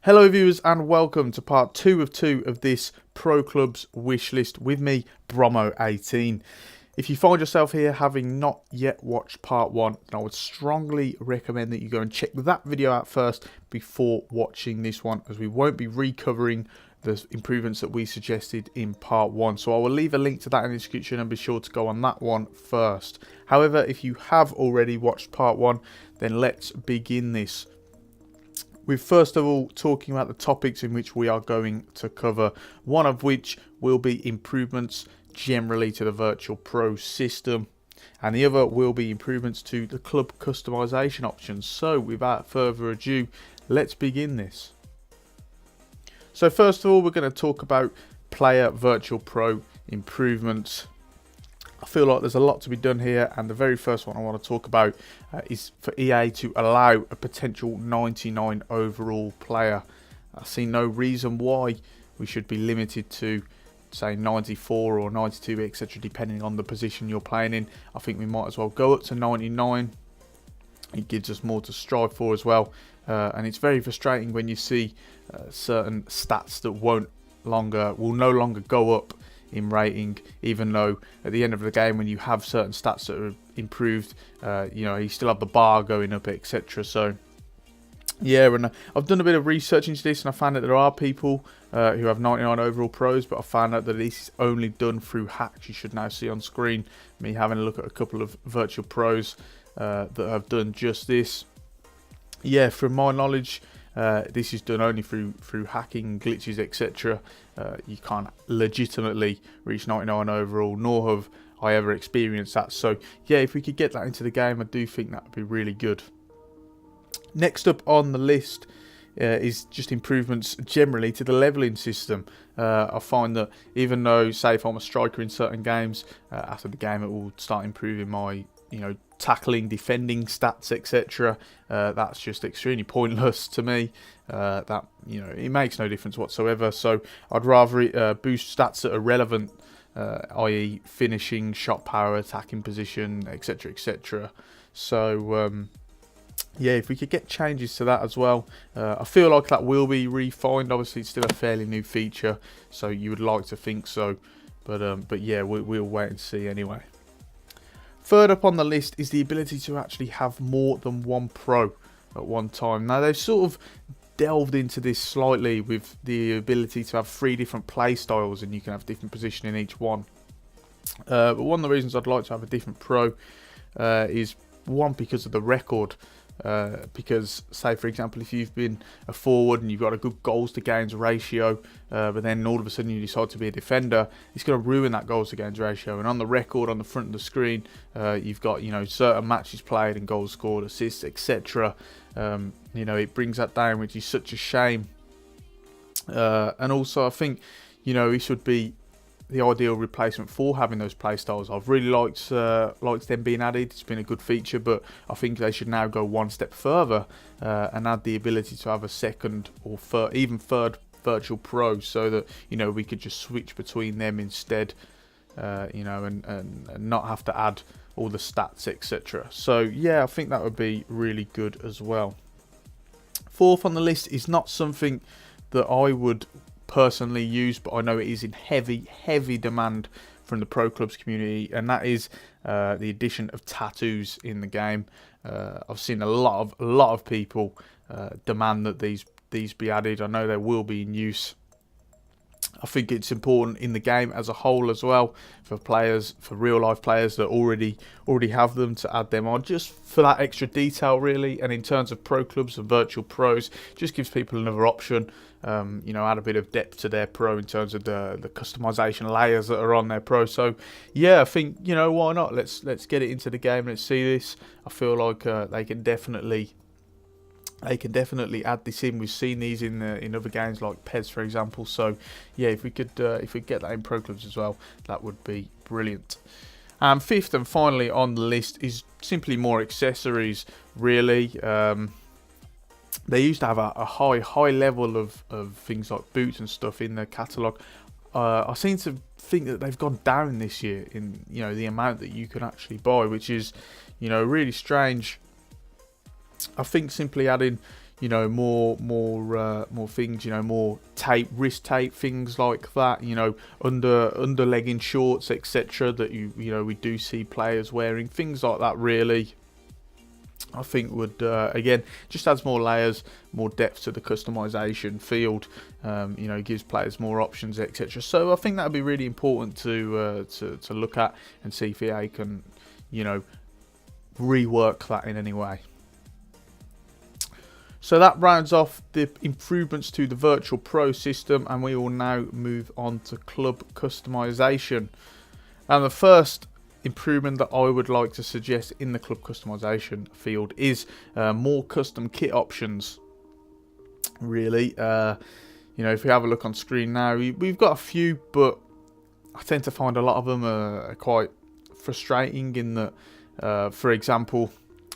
Hello viewers and welcome to part 2 of 2 of this Pro Clubs wish list with me, Bromo18. If you find yourself here having not yet watched part 1, then I would strongly recommend that you go and check that video out first before watching this one, as we won't be recovering the improvements that we suggested in part 1. So I will leave a link to that in the description and be sure to go on that one first. However, if you have already watched part 1, then let's begin this. We're first of all talking about the topics in which we are going to cover, one of which will be improvements generally to the Virtual Pro system, and the other will be improvements to the club customization options. So without further ado, let's begin this. So first of all, we're going to talk about player Virtual Pro improvements. I feel like there's a lot to be done here, and the very first one I want to talk about is for EA to allow a potential 99 overall player. I see no reason why we should be limited to, say, 94 or 92, etc., depending on the position you're playing in. I think we might as well go up to 99. It gives us more to strive for as well, and it's very frustrating when you see certain stats that will no longer go up in rating, even though at the end of the game, when you have certain stats that are improved, you still have the bar going up, etc. So yeah, and I've done a bit of research into this, and I found that there are people who have 99 overall pros, but I found out that this is only done through hacks. You should now see on screen me having a look at a couple of virtual pros that have done just this. Yeah, from my knowledge, this is done only through hacking, glitches, etc. You can't legitimately reach 99 overall, nor have I ever experienced that. So yeah, if we could get that into the game, I do think that would be really good. Next up on the list is just improvements generally to the leveling system. I find that even though, say, if I'm a striker in certain games, after the game it will start improving my tackling, defending stats, etc. That's just extremely pointless to me. That it makes no difference whatsoever. So I'd rather boost stats that are relevant, i.e. finishing, shot power, attacking position, etc., etc. So yeah, if we could get changes to that as well, I feel like that will be refined. Obviously, it's still a fairly new feature, so you would like to think so, but yeah, we'll wait and see anyway. Third up on the list is the ability to actually have more than one pro at one time. Now, they've sort of delved into this slightly with the ability to have 3 different play styles, and you can have different position in each one. But one of the reasons I'd like to have a different pro is, one, because of the record. Because, say, for example, if you've been a forward and you've got a good goals to gains ratio, but then all of a sudden you decide to be a defender, it's going to ruin that goals to gains ratio. And on the record, on the front of the screen, you've got certain matches played and goals scored, assists, etc. It brings that down, which is such a shame. And also, I think this would be the ideal replacement for having those play styles. I've really liked them being added. It's been a good feature, but I think they should now go one step further and add the ability to have a second or even third virtual pro, so that we could just switch between them instead, and not have to add all the stats, etc. So yeah, I think that would be really good as well. Fourth on the list is not something that I would personally use, but I know it is in heavy demand from the Pro Clubs community, and that is the addition of tattoos in the game. I've seen a lot of people demand that these be added. I know they will be in use. I think it's important in the game as a whole as well, for players, for real life players that already have them, to add them on, just for that extra detail really. And in terms of Pro Clubs and Virtual Pros, just gives people another option. Add a bit of depth to their pro in terms of the customization layers that are on their pro. So yeah, I think why not? Let's get it into the game. Let's see this. I feel like they can definitely add this in. We've seen these in other games like PES, for example. So yeah, if we get that in Pro Clubs as well, that would be brilliant. Fifth and finally on the list is simply more accessories, really. They used to have a high level of things like boots and stuff in their catalogue. I seem to think that they've gone down this year in the amount that you can actually buy, which is really strange. I think simply adding you know, more things, you know, more tape, wrist tape, things like that, you know, under legging shorts, etc. that you know, we do see players wearing, things like that. Really, I think would again just adds more layers, more depth to the customization field. You know, gives players more options, etc. So I think that would be really important to look at and see if EA can, you know, rework that in any way. So that rounds off the improvements to the Virtual Pro system, and we will now move on to club customization. And the first improvement that I would like to suggest in the club customization field is more custom kit options. Really, you know, if we have a look on screen now, we've got a few, but I tend to find a lot of them are quite frustrating in that, for example,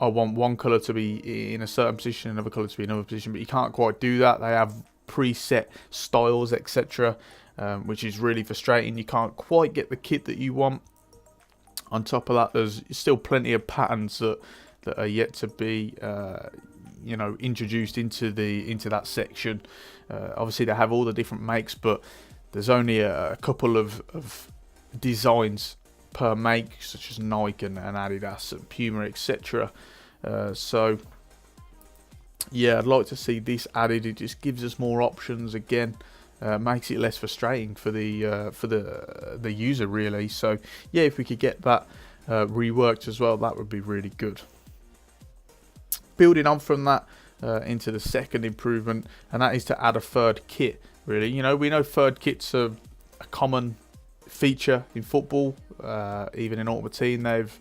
I want one colour to be in a certain position, another colour to be in another position, but you can't quite do that. They have preset styles, etc., which is really frustrating. You can't quite get the kit that you want. On top of that, there's still plenty of patterns that are yet to be, you know, introduced into that section. Obviously, they have all the different makes, but there's only a couple of designs per make, such as Nike and Adidas and Puma, etc. So yeah, I'd like to see this added. It just gives us more options again, makes it less frustrating for the user, really. So yeah, if we could get that reworked as well, that would be really good. Building on from that into the second improvement, and that is to add a third kit. Really, you know, we know third kits are a common feature in football. Even in Ultimate Team, they've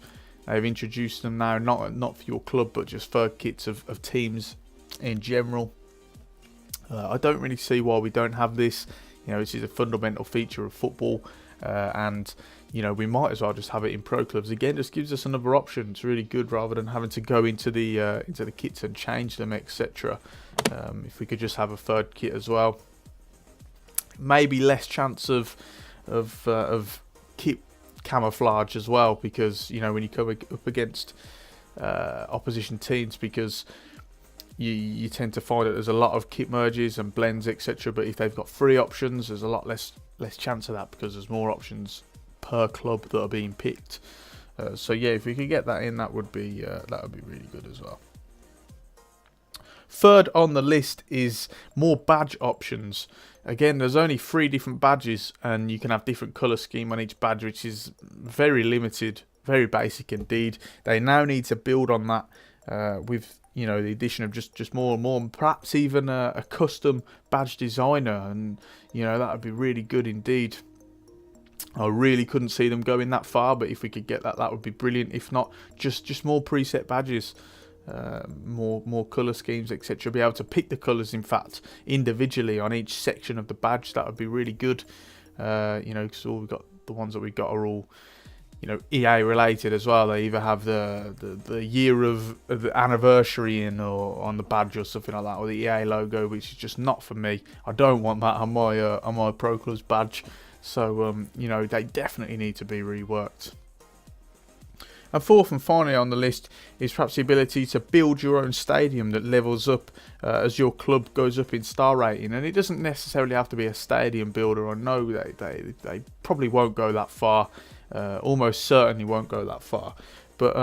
introduced them now, not for your club, but just third kits of teams in general. I don't really see why we don't have this. You know, this is a fundamental feature of football, and you know, we might as well just have it in Pro Clubs. Again, just gives us another option. It's really good rather than having to go into the kits and change them, etc. If we could just have a third kit as well, maybe less chance of kit camouflage as well, because you know, when you come up against opposition teams, because you tend to find that there's a lot of kit merges and blends, etc. But if they've got 3 options, there's a lot less chance of that, because there's more options per club that are being picked. So yeah, if we could get that in, that would be really good as well. Third on the list is more badge options. Again, there's only 3 different badges, and you can have different colour scheme on each badge, which is very limited, very basic indeed. They now need to build on that with, you know, the addition of just more and more, and perhaps even a custom badge designer, and you know, that would be really good indeed. I really couldn't see them going that far, but if we could get that, that would be brilliant. If not, just more preset badges. More colour schemes, etc. Be able to pick the colours, in fact, individually on each section of the badge. That would be really good. You know, because all we've got, the ones that we've got are all, you know, EA related as well. They either have the year of the anniversary in, or on the badge or something like that, or the EA logo, which is just not for me. I don't want that on my Pro Clubs badge. So you know, they definitely need to be reworked. And fourth and finally on the list is perhaps the ability to build your own stadium that levels up as your club goes up in star rating. And it doesn't necessarily have to be a stadium builder. I know they probably won't go that far. Almost certainly won't go that far. But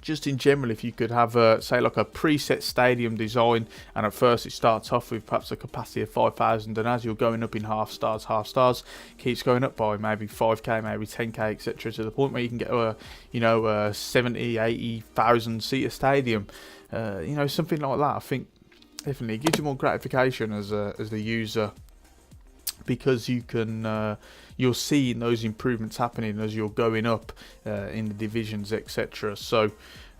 just in general, if you could have say like a preset stadium design, and at first it starts off with perhaps a capacity of 5,000, and as you're going up in half stars keeps going up by maybe 5k, maybe 10k, etc., to the point where you can get a 70, 80,000 seater stadium. You know, something like that. I think definitely it gives you more gratification as the user, because you can you're seeing those improvements happening as you're going up in the divisions, etc. So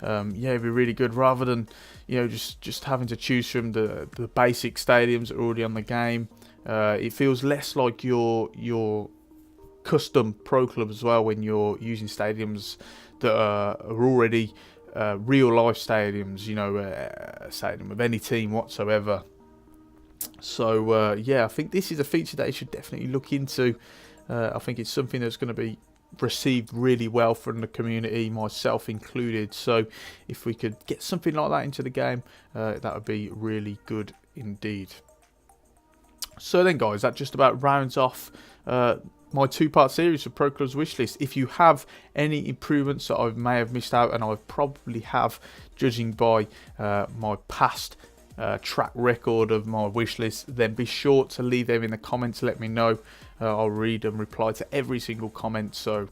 yeah, it'd be really good, rather than, you know, just having to choose from the basic stadiums that are already on the game. It feels less like your custom Pro Club as well, when you're using stadiums that are already real life stadiums, you know, a stadium of any team whatsoever. So yeah, I think this is a feature that you should definitely look into. I think it's something that's going to be received really well from the community, myself included. So if we could get something like that into the game, that would be really good indeed. So then guys, that just about rounds off my two-part series of PROCLUBS Wishlist. If you have any improvements that I may have missed out, and I probably have, judging by my past track record of my wishlist, then be sure to leave them in the comments. Let me know. I'll read and reply to every single comment. So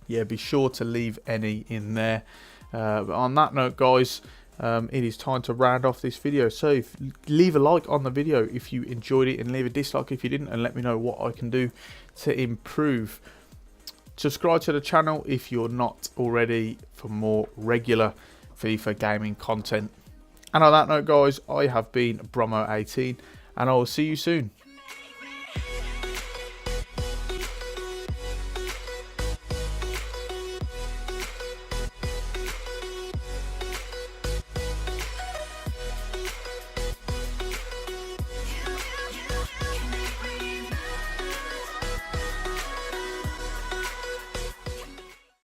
yeah, be sure to leave any in there. But on that note, guys, it is time to round off this video. So leave a like on the video if you enjoyed it, and leave a dislike if you didn't, and let me know what I can do to improve. Subscribe to the channel if you're not already for more regular FIFA gaming content. And on that note, guys, I have been Bromo18, and I will see you soon.